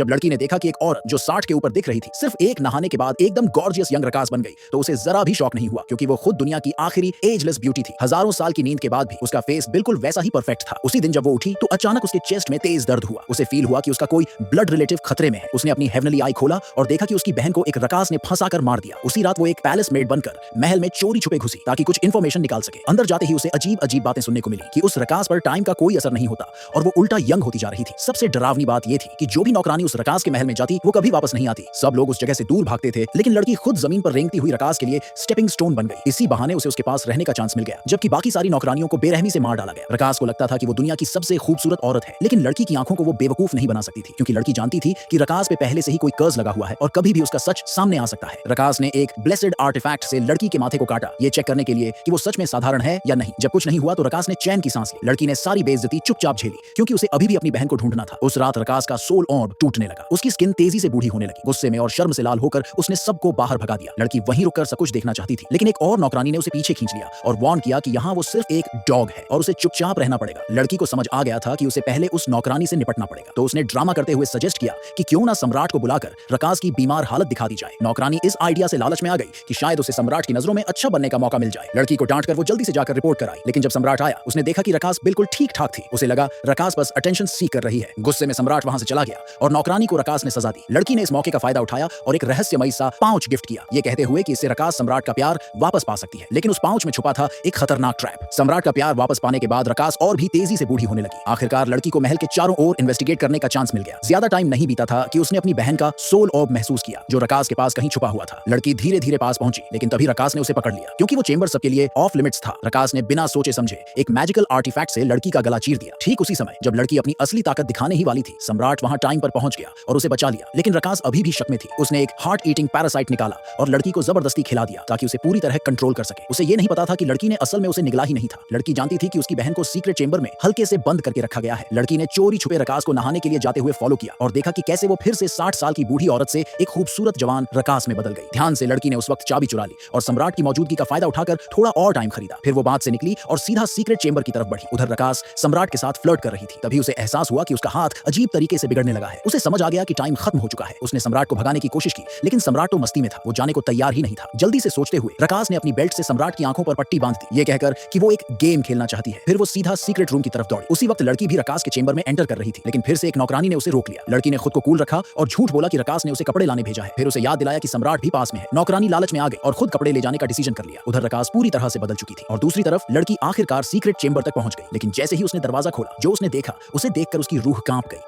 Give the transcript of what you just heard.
जब लड़की ने देखा कि एक औरत जो 60 के ऊपर दिख रही थी सिर्फ एक नहाने के बाद एकदम गॉर्जियस यंग रकास बन गई, तो उसे जरा भी शौक नहीं हुआ, क्योंकि वो खुद दुनिया की आखिरी एजलेस ब्यूटी थी। हजारों साल की नींद के बाद भी उसका फेस बिल्कुल वैसा ही परफेक्ट था। उसी दिन जब वो उठी तो अचानक उसके चेस्ट में तेज दर्द हुआ। उसे फील हुआ कि उसका कोई ब्लड रिलेटिव खतरे में है। उसने अपनी हेवनली आई खोला और देखा कि उसकी बहन को एक रकास ने फंसाकर मार दिया। उसी रात वो एक पैलेस मेड बनकर महल में चोरी छुपे घुसी ताकि कुछ इंफॉर्मेशन निकाल सके। अंदर जाते ही उसे अजीब अजीब बातें सुनने को मिली कि उस रकास पर टाइम का कोई असर नहीं होता और वो उल्टा यंग होती जा रही थी। सबसे डरावनी बात यह थी कि जो भी नौकरानी उस रकास के महल में जाती वो कभी वापस नहीं आती। सब लोग उस जगह से दूर भागते थे, लेकिन लड़की खुद जमीन पर रेंगती हुई रकास के लिए स्टेपिंग स्टोन बन गई। इसी बहाने उसे उसके पास रहने का चांस मिल गया, जबकि बाकी सारी नौकरानियों को बेरहमी से मार डाला गया। रकास को लगता था कि वो दुनिया की सबसे खूबसूरत औरत है, लेकिन लड़की की आंखों को वो बेवकूफ नहीं बना सकती थी, क्योंकि लड़की जानती थी कि रकास पे पहले से ही कोई कर्ज लगा हुआ है और कभी भी उसका सच सामने आ सकता है। रकास ने एक ब्लेसेड आर्टिफैक्ट से लड़की के माथे को काटा, ये चेक करने के लिए कि वो सच में साधारण है या नहीं। जब कुछ नहीं हुआ तो रकास ने चैन की सांस ली। लड़की ने सारी बेइज्जती चुपचाप झेली, क्योंकि उसे अभी भी अपनी बहन को ढूंढना था। उस रात रकास का सोल ऑर्ब टूटने लगा। उसकी स्किन तेजी से बूढ़ी होने लगी। गुस्से में और शर्म से लाल होकर उसने सबको बाहर भगा दिया। लड़की वहीं रुककर सब कुछ देखना चाहती थी, लेकिन एक और नौकरानी ने उसे पीछे खींच लिया और वार्न किया कि यहाँ वो सिर्फ एक डॉग है और उसे चुपचाप रहना पड़ेगा। लड़की को समझ आ गया था कि उसे पहले उस नौकरानी से निपटना पड़ेगा, तो उसने ड्रामा करते हुए सजेस्ट किया कि क्यों ना सम्राट को बुलाकर रकास की बीमार हालत दिखा दी जाए। नौकरानी इस आइडिया से लालच में आ गई कि शायद उसे सम्राट की नजरों में अच्छा बनने का मौका मिल जाए। लड़की को डांटकर वो जल्दी से जाकर रिपोर्ट कराई, लेकिन जब सम्राट आया उसने देखा कि रकास बिल्कुल ठीक ठाक थी। उसे लगा रकास बस अटेंशन सीख कर रही है। गुस्से में सम्राट वहां से चला गया और नौकरानी को रकास ने सजा दी। लड़की ने इस मौके का फायदा उठाया और एक रहस्यमयी सा पाउच गिफ्ट किया, ये कहते हुए कि इससे रकास सम्राट का प्यार वापस पा सकती है। लेकिन उस पाउच में छुपा था एक खतरनाक ट्रैप। सम्राट का प्यार वापस पाने के बाद रकास और भी तेजी से बूढ़ी होने लगी। आखिरकार लड़की को महल के चारों ओर इन्वेस्टिगेट करने का चांस मिल गया। ज्यादा टाइम नहीं बीता था कि उसने अपनी बहन का सोल ऑर्ब महसूस किया, जो रकास के पास कहीं छुपा हुआ था। लड़की धीरे धीरे पास पहुंची, लेकिन तभी रकास ने उसे पकड़ लिया, क्योंकि वो चेंबर सबके लिए ऑफ लिमिट्स था। रकास ने बिना सोचे समझे एक मैजिकल आर्टिफैक्ट से लड़की का गला चीर दिया। ठीक उसी समय जब लड़की अपनी असली ताकत दिखाने ही वाली थी, सम्राट वहां टाइम पर पहुंच गया और उसे बचा लिया। लेकिन रकास अभी भी शक में थी। उसने एक हार्ट ईटिंग पैरासाइट निकाला और लड़की को जबरदस्ती खिला दिया ताकि उसे पूरी तरह कंट्रोल कर सके। उसे ये नहीं पता था कि लड़की ने असल में उसे निगला ही नहीं था। लड़की जानती थी कि उसकी बहन को सीक्रेट चेंबर में हल्के से बंद करके रखा गया है। लड़की ने चोरी छुपे रकास को नहाने के लिए जाते हुए फॉलो किया और देखा कि कैसे वो फिर से 60 साल की बूढ़ी औरत से एक खूबसूरत जवान रकास में बदल गई। ध्यान से लड़की ने उस वक्त चाबी चुरा ली और सम्राट की मौजूदगी का फायदा उठाकर थोड़ा और टाइम खरीदा। फिर वो बात से निकली और सीधा सीक्रेट चेंबर की तरफ बढ़ी। उधर रकास सम्राट के साथ फ्लर्ट कर रही थी। तभी उसे एहसास हुआ कि उसका हाथ अजीब तरीके से बिगड़ने लगा है। उसे समझ आ गया कि टाइम खत्म हो चुका है। उसने सम्राट को भगाने की कोशिश की, लेकिन सम्राट तो मस्ती में था, वो जाने को तैयार ही नहीं था। जल्दी से सोचते हुए रकास ने अपनी बेल्ट से सम्राट की आंखों पर पट्टी बांध दी, ये कहकर कि वो एक गेम खेलना चाहती है। फिर वो सीधा सीक्रेट रूम की तरफ दौड़ी। उसी वक्त लड़की भी रकास के चेंबर में एंटर कर रही थी, लेकिन फिर से एक नौकरानी ने उसे रोक लिया। लड़की ने खुद को कूल रखा और झूठ बोला कि रकास ने उसे कपड़े लाने भेजा है। फिर उसे याद दिलाया कि सम्राट भी पास में है। नौकरानी लालच में आ गई और खुद कपड़े ले जाने का डिसीजन कर लिया। उधर रकास पूरी तरह से बदल चुकी थी और दूसरी तरफ लड़की आखिरकार सीक्रेट चेंबर तक पहुंच गई। लेकिन जैसे ही उसने दरवाजा खोला, जो उसने देखा उसे देखकर उसकी रूह कांप गई।